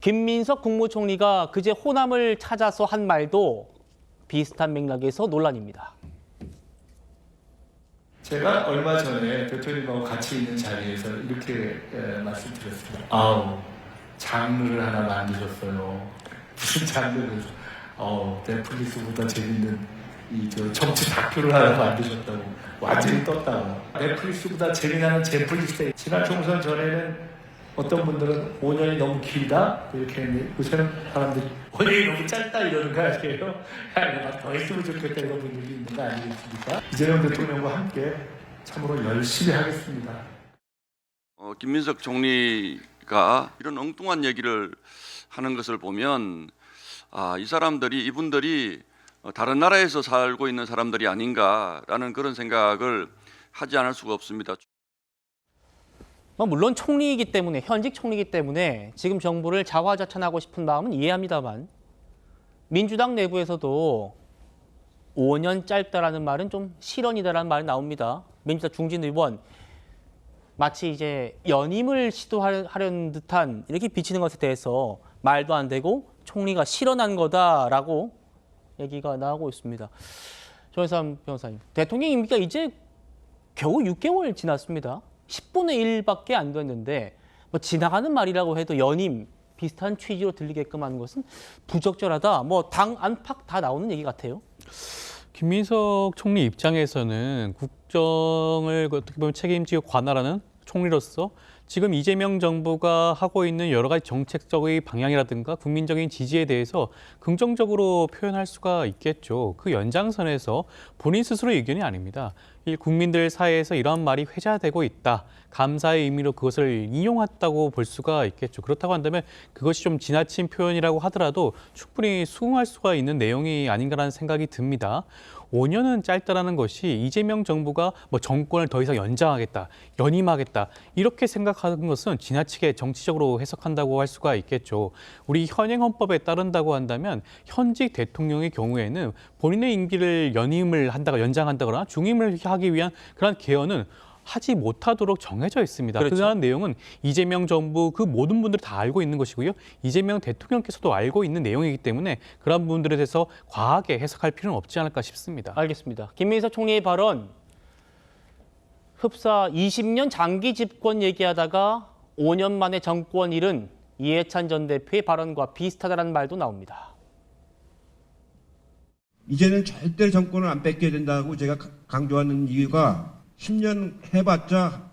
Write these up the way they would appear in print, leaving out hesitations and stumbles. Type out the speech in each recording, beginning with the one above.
김민석 국무총리가 그제 호남을 찾아서 한 말도 비슷한 맥락에서 논란입니다. 제가 얼마 전에 대통령하고 같이 있는 자리에서 이렇게 말씀드렸습니다. 아우, 장르를 하나 만드셨어요. 무슨 장르를? 넷플릭스보다 재밌는 저 정치 다큐를 하나 만드셨다고. 완전히 떴다고. 넷플릭스보다 재미나는 넷플릭스에 지난 총선 전에는 어떤 분들은 5년이 너무 길다 이렇게 했는데 요새는 사람들이 5년이 너무 짧다 이러는 거 아니에요? 더 했으면 좋겠다 이런 분들이 있는 거 아니겠습니까? 이재명 대통령과 함께 참으로 열심히 하겠습니다. 김민석 총리가 이런 엉뚱한 얘기를 하는 것을 보면 이 사람들이 이분들이 다른 나라에서 살고 있는 사람들이 아닌가라는 그런 생각을 하지 않을 수가 없습니다. 물론 총리이기 때문에, 현직 총리이기 때문에 지금 정부를 자화자찬하고 싶은 마음은 이해합니다만 민주당 내부에서도 5년 짧다라는 말은 좀 실언이다라는 말이 나옵니다. 민주당 중진 의원 마치 이제 연임을 시도하려는 듯한 이렇게 비치는 것에 대해서 말도 안 되고 총리가 실언한 거다라고 얘기가 나오고 있습니다. 조현삼 변호사님, 대통령 임기가 이제 겨우 6개월 지났습니다. 10분의 1밖에 안 됐는데 지나가는 말이라고 해도 연임 비슷한 취지로 들리게끔 하는 것은 부적절하다. 당 안팎 다 나오는 얘기 같아요. 김민석 총리 입장에서는 국정을 어떻게 보면 책임지고 관할하는 총리로서 지금 이재명 정부가 하고 있는 여러 가지 정책적인 방향이라든가 국민적인 지지에 대해서 긍정적으로 표현할 수가 있겠죠. 그 연장선에서 본인 스스로의 의견이 아닙니다. 국민들 사이에서 이런 말이 회자되고 있다. 감사의 의미로 그것을 인용했다고 볼 수가 있겠죠. 그렇다고 한다면 그것이 좀 지나친 표현이라고 하더라도 충분히 수긍할 수가 있는 내용이 아닌가라는 생각이 듭니다. 5년은 짧다라는 것이 이재명 정부가 정권을 더 이상 연장하겠다, 연임하겠다 이렇게 생각하는 것은 지나치게 정치적으로 해석한다고 할 수가 있겠죠. 우리 현행 헌법에 따른다고 한다면 현직 대통령의 경우에는 본인의 임기를 연임을 한다거나 연장한다거나 중임을 하기 위한 그런 개헌은 하지 못하도록 정해져 있습니다. 그렇죠. 그러한 내용은 이재명 정부 그 모든 분들이 다 알고 있는 것이고요. 이재명 대통령께서도 알고 있는 내용이기 때문에 그런 부분들에 대해서 과하게 해석할 필요는 없지 않을까 싶습니다. 알겠습니다. 김민석 총리의 발언, 흡사 20년 장기 집권 얘기하다가 5년 만에 정권 잃은 이해찬 전 대표의 발언과 비슷하다는 말도 나옵니다. 이제는 절대 정권을 안 뺏겨야 된다고 제가 강조하는 이유가 10년 해봤자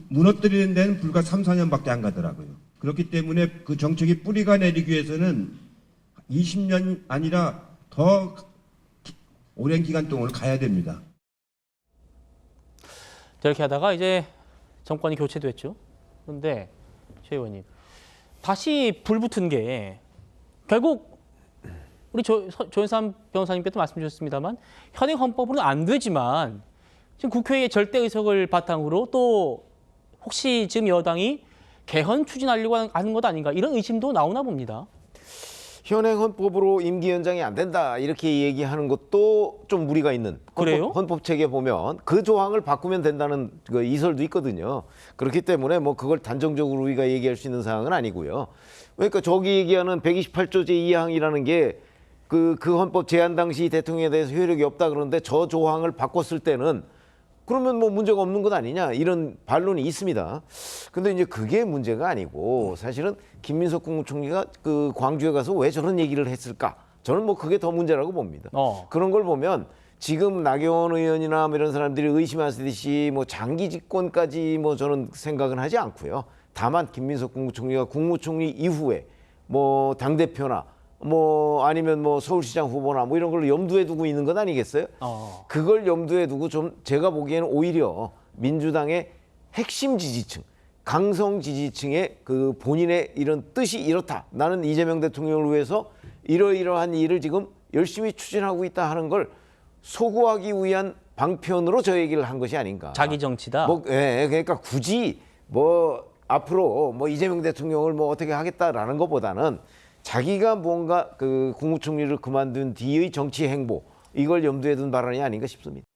무너뜨리는 데는 불과 3, 4년밖에 안 가더라고요. 그렇기 때문에 그 정책이 뿌리가 내리기 위해서는 20년 아니라 더 오랜 기간 동안 가야 됩니다. 저렇게 하다가 이제 정권이 교체됐죠. 그런데 최 의원님, 다시 불붙은 게 결국 우리 조현삼 변호사님께도 말씀 주셨습니다만 현행 헌법으로는 안 되지만 지금 국회의 절대 의석을 바탕으로 또 혹시 지금 여당이 개헌 추진하려고 하는 것 아닌가 이런 의심도 나오나 봅니다. 현행 헌법으로 임기 연장이 안 된다 이렇게 얘기하는 것도 좀 무리가 있는 그래요? 헌법책에 보면 그 조항을 바꾸면 된다는 그 이설도 있거든요. 그렇기 때문에 그걸 단정적으로 우리가 얘기할 수 있는 사항은 아니고요. 그러니까 저기 얘기하는 128조 제2항이라는 게 그 헌법 제안 당시 대통령에 대해서 효력이 없다 그러는데 저 조항을 바꿨을 때는 그러면 문제가 없는 것 아니냐 이런 반론이 있습니다. 근데 이제 그게 문제가 아니고 사실은 김민석 국무총리가 그 광주에 가서 왜 저런 얘기를 했을까? 저는 그게 더 문제라고 봅니다. 그런 걸 보면 지금 나경원 의원이나 이런 사람들이 의심하듯이 장기 집권까지 저는 생각은 하지 않고요. 다만 김민석 국무총리가 국무총리 이후에 당대표나 아니면 서울시장 후보나 이런 걸 염두에 두고 있는 것 아니겠어요? 그걸 염두에 두고 좀 제가 보기에는 오히려 민주당의 핵심 지지층, 강성 지지층의 그 본인의 이런 뜻이 이렇다. 나는 이재명 대통령을 위해서 이러이러한 일을 지금 열심히 추진하고 있다 하는 걸 소구하기 위한 방편으로 저 얘기를 한 것이 아닌가. 자기 정치다. 그러니까 굳이 앞으로 이재명 대통령을 어떻게 하겠다라는 것보다는 자기가 뭔가 그 국무총리를 그만둔 뒤의 정치 행보 이걸 염두에 둔 발언이 아닌가 싶습니다.